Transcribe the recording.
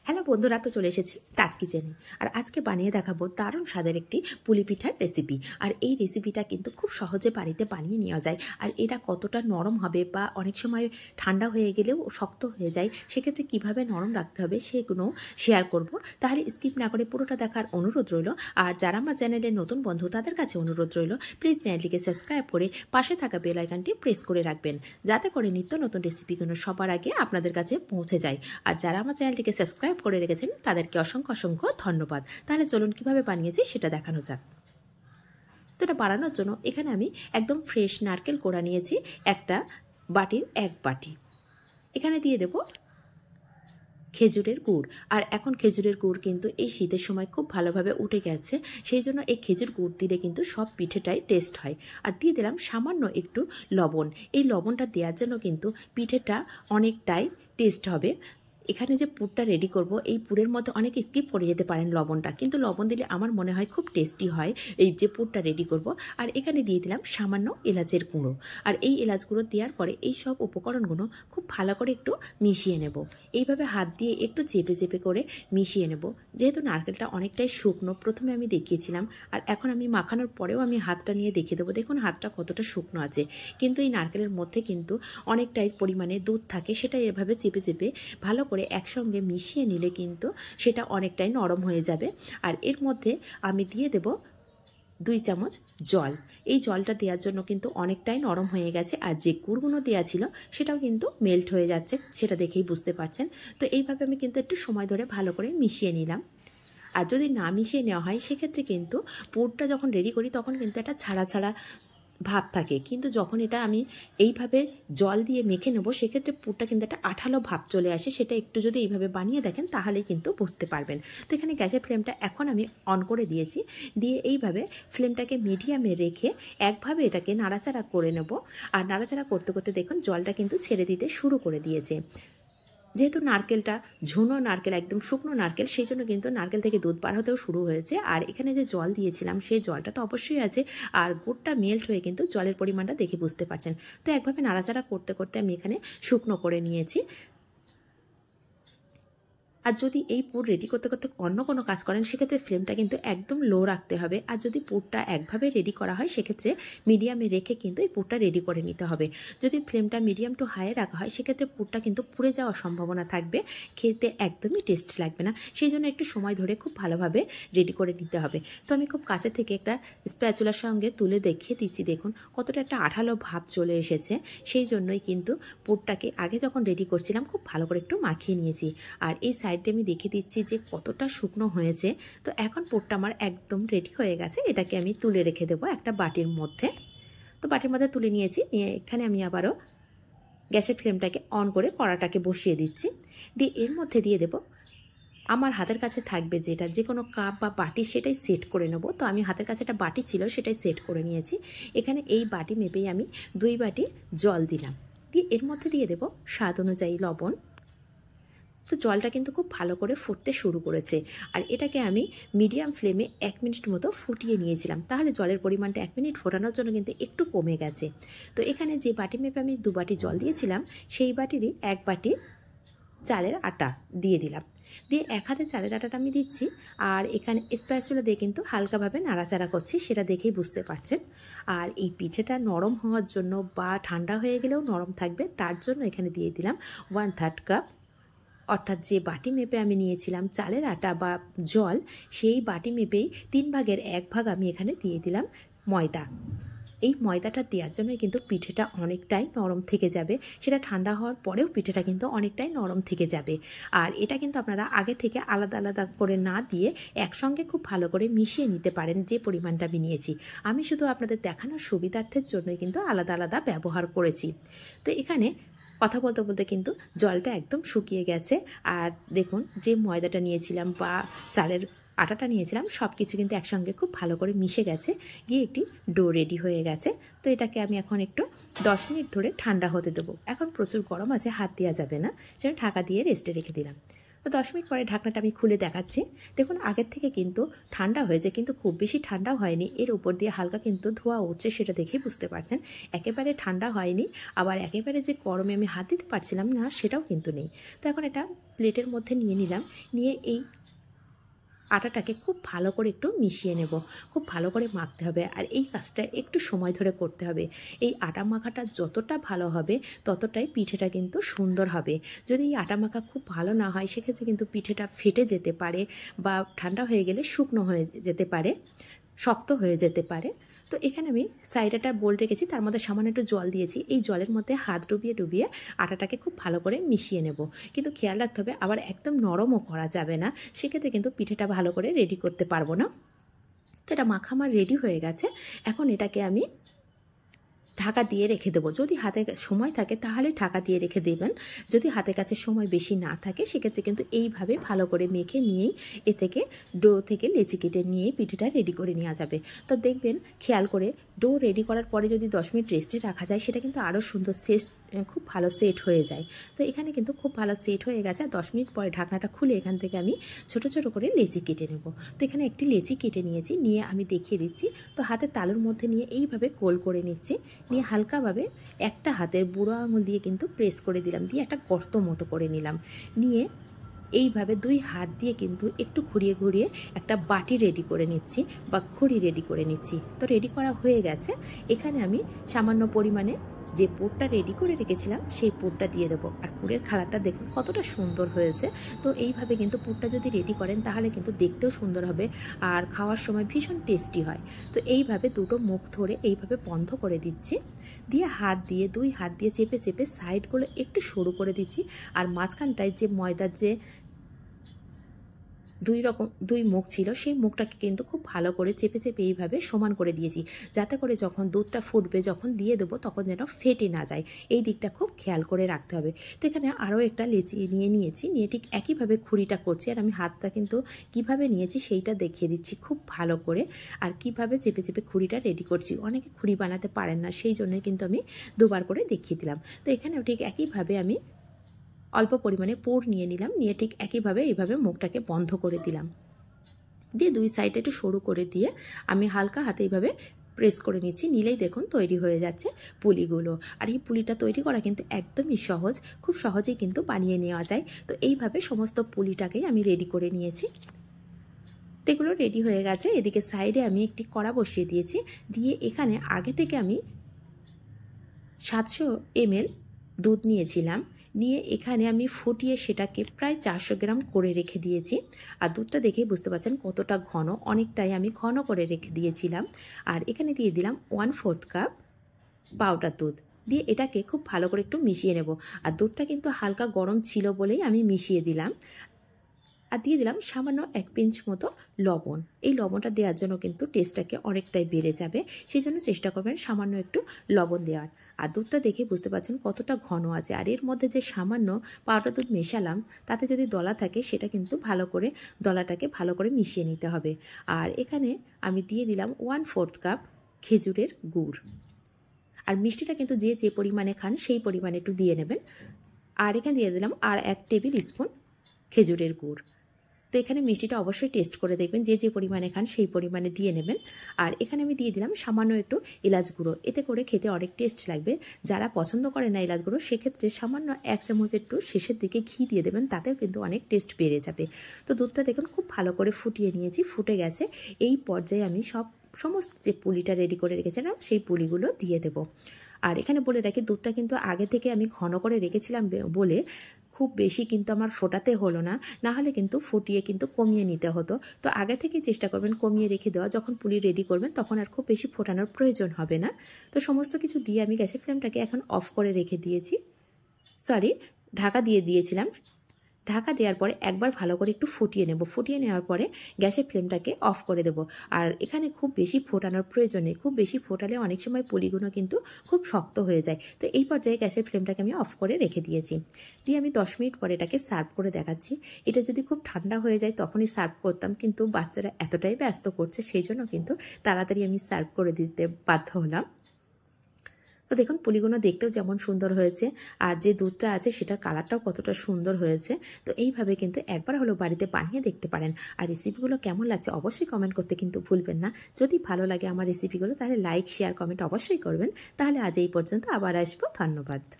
Hello বন্ধুরা, তো চলে এসেছি তাজ কিচেনে। আর আজকে বানিয়ে দেখাবো দারুণ স্বাদের একটি পুলি পিঠার রেসিপি। আর এই রেসিপিটা কিন্তু খুব সহজে বাড়িতে বানিয়ে নেওয়া যায়। আর এটা কতটা নরম হবে বা অনেক সময় ঠান্ডা হয়ে গেলেও শক্ত হয়ে যায়, সেক্ষেত্রে কিভাবে নরম রাখতে হবে সেগুলো শেয়ার করব। তাহলে স্কিপ না করে পুরোটা দেখার অনুরোধ রইল। আর যারা আমার চ্যানেলের নতুন বন্ধু তাদের কাছে অনুরোধ রইল, প্লিজ চ্যানেলটিকে সাবস্ক্রাইব করে পাশে থাকা বেল আইকনটি প্রেস করে রাখবেন, যাতে করে নিত্য নতুন রেসিপিগুলো সবার আগে আপনাদের কাছে পৌঁছে যায়। আর যারা আমার চ্যানেলটিকে সাবস্ক্রাইব করে রেখেছেন তাদেরকে অসংখ্য অসংখ্য ধন্যবাদ। তাহলে চলুন কিভাবে বানিয়েছি সেটা দেখানো যাক। তো এটা বানানোর জন্য এখানে আমি একদম ফ্রেশ নারকেল কোড়া নিয়েছি একটা বাটির 1 বাটি। এখানে দিয়ে দেব খেজুরের গুড়। আর এখন খেজুরের গুড় কিন্তু এই শীতের সময় খুব ভালোভাবে উঠে গেছে, সেই জন্য এই খেজুর গুড় দিলে কিন্তু সব পিঠেটাই টেস্ট হয়। আর দিয়ে দিলাম সামান্য একটু লবণ। এই লবণটা দেওয়ার জন্য কিন্তু পিঠেটা অনেকটাই টেস্ট হবে। এখানে যে পুরটা রেডি করব, এই পুরের মধ্যে অনেকে স্কিপ করে যেতে পারেন লবণটা, কিন্তু লবণ দিলে আমার মনে হয় খুব টেস্টি হয় এই যে পুরটা রেডি করব। আর এখানে দিয়ে দিলাম সামান্য এলাচের গুঁড়ো। আর এই এলাচ গুঁড়ো দেওয়ার পরে এই সব উপকরণগুলো খুব ভালো করে একটু মিশিয়ে নেব। এইভাবে হাত দিয়ে একটু চেপে চেপে করে মিশিয়ে নেব। যেহেতু নারকেলটা অনেকটাই শুকনো, প্রথমে আমি দেখিয়েছিলাম, আর এখন আমি মাখানোর পরেও আমি হাতটা নিয়ে দেখিয়ে দেবো। দেখুন হাতটা কতটা শুকনো আছে, কিন্তু এই নারকেলের মধ্যে কিন্তু অনেকটাই পরিমাণে দুধ থাকে। সেটা এভাবে চেপে চেপে ভালো করে একসঙ্গে মিশিয়ে নিলে কিন্তু সেটা অনেকটাই নরম হয়ে যাবে। আর এর মধ্যে আমি দিয়ে দেব 2 চামচ জল। এই জলটা দেওয়ার জন্য কিন্তু অনেকটাই নরম হয়ে গেছে। আর যে গুড়গুলো দেওয়া ছিল সেটাও কিন্তু মেল্ট হয়ে যাচ্ছে, সেটা দেখেই বুঝতে পারছেন। তো এইভাবে আমি কিন্তু একটু সময় ধরে ভালো করে মিশিয়ে নিলাম। আর যদি না মিশিয়ে নেওয়া হয় সেক্ষেত্রে কিন্তু পুরটা যখন রেডি করি তখন কিন্তু একটা ছাড়া ছাড়া ভাব থাকে, কিন্তু যখন এটা আমি এইভাবে জল দিয়ে মেখে নেব সেক্ষেত্রে পুরটা কিন্তু একটা আঠালো ভাব চলে আসে। সেটা একটু যদি এইভাবে বানিয়ে দেখেন তাহলেই কিন্তু বুঝতে পারবেন। তো এখানে গ্যাসের ফ্লেমটা এখন আমি অন করে দিয়েছি, দিয়ে এইভাবে ফ্লেমটাকে মিডিয়ামে রেখে একভাবে এটাকে নাড়াচাড়া করে নেব। আর নাড়াচাড়া করতে করতে দেখুন জলটা কিন্তু ছেড়ে দিতে শুরু করে দিয়েছে। যেহেতু নারকেলটা ঝুনো নারকেল, একদম শুকনো নারকেল, সেই জন্য কিন্তু নারকেল থেকে দুধ বার হতেও শুরু হয়েছে। আর এখানে যে জল দিয়েছিলাম সেই জলটা তো অবশ্যই আছে, আর গুড়টা মেল্ট হয়ে কিন্তু জলের পরিমাণটা দেখে বুঝতে পারছেন। তো একভাবে নাড়াচাড়া করতে করতে আমি এখানে শুকনো করে নিয়েছি। আর যদি এই পুর রেডি করতে করতে অন্য কোনো কাজ করেন সেক্ষেত্রে ফ্লেমটা কিন্তু একদম লো রাখতে হবে। আর যদি পুরটা একভাবে রেডি করা হয় সেক্ষেত্রে মিডিয়ামে রেখে কিন্তু এই পুরটা রেডি করে নিতে হবে। যদি ফ্লেমটা মিডিয়াম টু হাইয়ে রাখা হয় সেক্ষেত্রে পুরটা কিন্তু পুড়ে যাওয়ার সম্ভাবনা থাকবে, খেতে একদমই টেস্ট লাগবে না। সেই জন্য একটু সময় ধরে খুব ভালোভাবে রেডি করে নিতে হবে। তো আমি খুব কাছে থেকে একটা স্প্যাচুলার সঙ্গে তুলে দেখিয়ে দিচ্ছি, দেখুন কতটা একটা আঠালো ভাব চলে এসেছে। সেই জন্যই কিন্তু পুরটাকে আগে যখন রেডি করছিলাম খুব ভালো করে একটু মাখিয়ে নিয়েছি। আর এই সাইড দিয়ে আমি দেখিয়ে দিচ্ছি যে কতটা শুকনো হয়েছে। তো এখন পুরটা আমার একদম রেডি হয়ে গেছে। এটাকে আমি তুলে রেখে দেবো একটা বাটির মধ্যে। তো বাটির মধ্যে তুলে নিয়েছি, নিয়ে এখানে আমি আবারও গ্যাসের ফ্লেমটাকে অন করে কড়াটাকে বসিয়ে দিচ্ছি। দিয়ে এর মধ্যে দিয়ে দেবো আমার হাতের কাছে থাকবে যেটা, যে কোনো কাপ বা বাটি সেটাই সেট করে নেব। তো আমি হাতের কাছে একটা বাটি ছিল সেটাই সেট করে নিয়েছি। এখানে এই বাটি মেপেই আমি 2 বাটি জল দিলাম। দিয়ে এর মধ্যে দিয়ে দেবো স্বাদ অনুযায়ী লবণ। তো জলটা কিন্তু খুব ভালো করে ফুটতে শুরু করেছে। আর এটাকে আমি মিডিয়াম ফ্লেমে 1 মিনিট মতো ফুটিয়ে নিয়েছিলাম, তাহলে জলের পরিমাণটা 1 মিনিট ফোটানোর জন্য কিন্তু একটু কমে গেছে। তো এখানে যে বাটি মেপে আমি 2 বাটি জল দিয়েছিলাম সেই বাটিরই 1 বাটি চালের আটা দিয়ে দিলাম। দিয়ে 1 হাতে চালের আটাটা আমি দিচ্ছি, আর এখানে স্প্যাচুলা দিয়ে কিন্তু হালকাভাবে নাড়াচাড়া করছি, সেটা দেখেই বুঝতে পারছেন। আর এই পিঠেটা নরম হওয়ার জন্য বা ঠান্ডা হয়ে গেলেও নরম থাকবে তার জন্য এখানে দিয়ে দিলাম 1/3 কাপ, অর্থাৎ যে বাটি মেপে আমি নিয়েছিলাম চালের আটা বা জল, সেই বাটি মেপেই 3 ভাগের 1 ভাগ আমি এখানে দিয়ে দিলাম ময়দা। এই ময়দাটা দেওয়ার জন্য কিন্তু পিঠেটা অনেকটাই নরম থেকে যাবে। সেটা ঠান্ডা হওয়ার পরেও পিঠেটা কিন্তু অনেকটাই নরম থেকে যাবে। আর এটা কিন্তু আপনারা আগে থেকে আলাদা আলাদা করে না দিয়ে একসঙ্গে খুব ভালো করে মিশিয়ে নিতে পারেন। যে পরিমাণটা আমি নিয়েছি, আমি শুধু আপনাদের দেখানোর সুবিধার্থের জন্যই কিন্তু আলাদা আলাদা ব্যবহার করেছি। তো এখানে কথা বলতে বলতে কিন্তু জলটা একদম শুকিয়ে গেছে। আর দেখুন যে ময়দাটা নিয়েছিলাম বা চালের আটাটা নিয়েছিলাম সব কিছু কিন্তু একসঙ্গে খুব ভালো করে মিশে গেছে, গিয়ে একটি ডো রেডি হয়ে গেছে। তো এটাকে আমি এখন একটু 10 মিনিট ধরে ঠান্ডা হতে দেবো। এখন প্রচুর গরম আছে, হাত দেওয়া যাবে না, সেটা ঢাকা দিয়ে রেস্টে রেখে দিলাম। তো 10 মিনিট পরে ঢাকনাটা আমি খুলে দেখাচ্ছি। দেখুন আগের থেকে কিন্তু ঠান্ডা হয়েছে, কিন্তু খুব বেশি ঠান্ডাও হয়নি। এর উপর দিয়ে হালকা কিন্তু ধোঁয়া উঠছে, সেটা দেখেই বুঝতে পারছেন। একেবারে ঠান্ডা হয়নি, আবার একেবারে যে গরমে আমি হাত দিতে পারছিলাম না সেটাও কিন্তু নেই। তো এখন এটা প্লেটের মধ্যে নিয়ে নিলাম, নিয়ে এই আটাটাকে খুব ভালো করে একটু মিশিয়ে নেব। খুব ভালো করে মাখতে হবে, আর এই কাজটা একটু সময় ধরে করতে হবে। এই আটা মাখাটা যতটা ভালো হবে ততটাই পিঠেটা কিন্তু সুন্দর হবে। যদি এই আটা মাখা খুব ভালো না হয় সেক্ষেত্রে কিন্তু পিঠেটা ফেটে যেতে পারে, বা ঠান্ডা হয়ে গেলে শুকনো হয়ে যেতে পারে, শক্ত হয়ে যেতে পারে। তো এখানে আমি সাইডাটা বোল রেখেছি, তার মধ্যে সামান্য একটু জল দিয়েছি। এই জলের মধ্যে হাত ডুবিয়ে ডুবিয়ে আটাটাকে খুব ভালো করে মিশিয়ে নেব। কিন্তু খেয়াল রাখতে হবে আবার একদম নরমও করা যাবে না, সেক্ষেত্রে কিন্তু পিঠেটা ভালো করে রেডি করতে পারবো না। তো এটা মাখা আমার রেডি হয়ে গেছে। এখন এটাকে আমি ঢাকা দিয়ে রেখে দেবো। যদি হাতে সময় থাকে তাহলে ঢাকা দিয়ে রেখে দেবেন। যদি হাতের কাছে সময় বেশি না থাকে সেক্ষেত্রে কিন্তু এইভাবে ভালো করে মেখে নিয়েই এ থেকে ডো থেকে লেচি কেটে নিয়েই পিঠেটা রেডি করে নেওয়া যাবে। তো দেখবেন খেয়াল করে ডো রেডি করার পরে যদি 10 মিনিট রেস্টে রাখা যায় সেটা কিন্তু আরও সুন্দর খুব ভালো সেট হয়ে যায়। তো এখানে কিন্তু খুব ভালো সেট হয়ে গেছে। 10 মিনিট পরে ঢাকনাটা খুলে এখান থেকে আমি ছোট ছোট করে লেচি কেটে নেব। তো এখানে একটি লেচি কেটে নিয়েছি, নিয়ে আমি দেখিয়ে দিচ্ছি। তো হাতের তালুর মধ্যে নিয়ে এইভাবে গোল করে নিচ্ছি, নিয়ে হালকাভাবে একটা হাতের বুড়ো আঙুল দিয়ে কিন্তু প্রেস করে দিলাম, দিয়ে একটা গর্ত মতো করে নিলাম। নিয়ে এইভাবে 2 হাত দিয়ে কিন্তু একটু ঘুরিয়ে ঘুরিয়ে একটা বাটি রেডি করে নিচ্ছি, বা খুঁড়ি রেডি করে নিচ্ছি। তো রেডি করা হয়ে গেছে। এখানে আমি সামান্য পরিমাণে যে পুরটা রেডি করে রেখেছিলাম সেই পুরটা দিয়ে দেবো। আর পুরের কালারটা দেখুন কতটা সুন্দর হয়েছে। তো এইভাবে কিন্তু পুরটা যদি রেডি করেন তাহলে কিন্তু দেখতেও সুন্দর হবে, আর খাওয়ার সময় ভীষণ টেস্টি হয়। তো এইভাবে দুটো মুখ ধরে এইভাবে বন্ধ করে দিচ্ছি, দিয়ে হাত দিয়ে 2 হাত দিয়ে চেপে চেপে সাইডগুলো একটু সরু করে দিচ্ছি। আর মাঝখানটায় যে ময়দার যে 2 মুখ ছিল সেই মুখটাকে কিন্তু খুব ভালো করে চেপে চেপে এইভাবে সমান করে দিয়েছি, যাতে করে যখন দুধটা ফুটবে যখন দিয়ে দেবো তখন যেন ফেটে না যায়। এই দিকটা খুব খেয়াল করে রাখতে হবে। তো এখানে আরও একটা লেচি নিয়েছি, নিয়ে ঠিক একইভাবে খুঁড়িটা করছি। আর আমি হাতটা কিন্তু কিভাবে নিয়েছি সেইটা দেখিয়ে দিচ্ছি খুব ভালো করে, আর কিভাবে চেপে চেপে খুঁড়িটা রেডি করছি। অনেকে খুঁড়ি বানাতে পারেন না, সেই জন্যই কিন্তু আমি 2বার করে দেখিয়ে দিলাম। তো এখানেও ঠিক একইভাবে আমি অল্প পরিমাণে পুর নিয়ে নিলাম, নিয়ে ঠিক একইভাবে এইভাবে মুখটাকে বন্ধ করে দিলাম, দিয়ে 2 সাইডে একটু সরু করে দিয়ে আমি হালকা হাতে এইভাবে প্রেস করে নিচ্ছি। নিলেই দেখুন তৈরি হয়ে যাচ্ছে পুলিগুলো। আর এই পুলিটা তৈরি করা কিন্তু একদমই সহজ, খুব সহজেই কিন্তু বানিয়ে নেওয়া যায়। তো এইভাবে সমস্ত পুলিটাকেই আমি রেডি করে নিয়েছি। এগুলো রেডি হয়ে গেছে। এদিকে সাইডে আমি একটি কড়া বসিয়ে দিয়েছি, দিয়ে এখানে আগে থেকে আমি 700 ml দুধ নিয়েছিলাম, নিয়ে এখানে আমি ফুটিয়ে সেটাকে প্রায় 400 গ্রাম করে রেখে দিয়েছি। আর দুধটা দেখেই বুঝতে পারছেন কতটা ঘন, অনেকটাই আমি ঘন করে রেখে দিয়েছিলাম। আর এখানে দিয়ে দিলাম 1/4 কাপ পাউডার দুধ, দিয়ে এটাকে খুব ভালো করে একটু মিশিয়ে নেব। আর দুধটা কিন্তু হালকা গরম ছিল বলেই আমি মিশিয়ে দিলাম। আর দিয়ে দিলাম সামান্য 1 পিঞ্চ মতো লবণ। এই লবণটা দেওয়ার জন্য কিন্তু টেস্টটাকে অনেকটাই বেড়ে যাবে, সেই জন্য চেষ্টা করবেন সামান্য একটু লবণ দেওয়ার। আর দুধটা দেখে বুঝতে পারছেন কতটা ঘন আছে। আর এর মধ্যে যে সামান্য পাউডার দুধ মেশালাম তাতে যদি দলা থাকে সেটা কিন্তু ভালো করে দলাটাকে ভালো করে মিশিয়ে নিতে হবে। আর এখানে আমি দিয়ে দিলাম 1/4 কাপ খেজুরের গুড়। আর মিষ্টিটা কিন্তু যে পরিমাণে খান সেই পরিমাণে একটু দিয়ে নেবেন। আর এখানে দিয়ে দিলাম আর 1 টেবিল স্পুন খেজুরের গুড়। তো এখানে মিষ্টিটা অবশ্যই টেস্ট করে দেখবেন, যে পরিমাণে খান সেই পরিমাণে দিয়ে নেবেন। আর এখানে আমি দিয়ে দিলাম সামান্য একটু এলাচ গুঁড়ো, এতে করে খেতে অনেক টেস্ট লাগবে। যারা পছন্দ করে না এলাচ গুঁড়ো সেক্ষেত্রে সামান্য 1 চামচ একটু শেষের দিকে ঘি দিয়ে দেবেন, তাতেও কিন্তু অনেক টেস্ট বেড়ে যাবে। তো দুধটা দেখুন খুব ভালো করে ফুটিয়ে নিয়েছি, ফুটে গেছে। এই পর্যায়ে আমি সমস্ত যে পুলিটা রেডি করে রেখেছিলাম সেই পুলিগুলো দিয়ে দেব। আর এখানে বলে রাখি দুধটা কিন্তু আগে থেকে আমি ঘন করে রেখেছিলাম বলে খুব বেশি কিন্তু আমার ফোটাতে হলো না, না হলে কিন্তু ফুটিয়ে কিন্তু কমিয়ে নিতে হতো। তো আগে থেকে চেষ্টা করবেন কমিয়ে রেখে দেওয়া, যখন পুলি রেডি করবেন তখন আর খুব বেশি ফোটানোর প্রয়োজন হবে না। তো সমস্ত কিছু দিয়ে আমি গ্যাসের ফ্লেমটাকে এখন অফ করে রেখে দিয়েছি, ঢাকা দিয়ে দিয়েছিলাম। ঢাকা দেওয়ার পরে একবার ভালো করে একটু ফুটিয়ে নেব। ফুটিয়ে নেওয়ার পরে গ্যাসের ফ্লেমটাকে অফ করে দেব। আর এখানে খুব বেশি ফোটানোর প্রয়োজন নেই, খুব বেশি ফোটালে অনেক সময় পুলিগুলো কিন্তু খুব শক্ত হয়ে যায়। তো এই পর্যায়ে গ্যাসের ফ্লেমটাকে আমি অফ করে রেখে দিয়েছি, দিয়ে আমি 10 মিনিট পরে এটাকে সার্ভ করে দেখাচ্ছি। এটা যদি খুব ঠান্ডা হয়ে যায় তখনই সার্ভ করতাম, কিন্তু বাচ্চারা এতটাই ব্যস্ত করছে সেই জন্য কিন্তু তাড়াতাড়ি আমি সার্ভ করে দিতে বাধ্য হলাম। তো দেখুন পুলিগুলো দেখতেও যেমন সুন্দর হয়েছে, আর যে দুধটা আছে সেটার কালারটাও কতটা সুন্দর হয়েছে। তো এইভাবে কিন্তু একবার হলো বাড়িতে বানিয়ে দেখতে পারেন। আর রেসিপিগুলো কেমন লাগছে অবশ্যই কমেন্ট করতে কিন্তু ভুলবেন না। যদি ভালো লাগে আমার রেসিপিগুলো তাহলে লাইক, শেয়ার, কমেন্ট অবশ্যই করবেন। তাহলে আজ এই পর্যন্ত, আবার আসবো। ধন্যবাদ।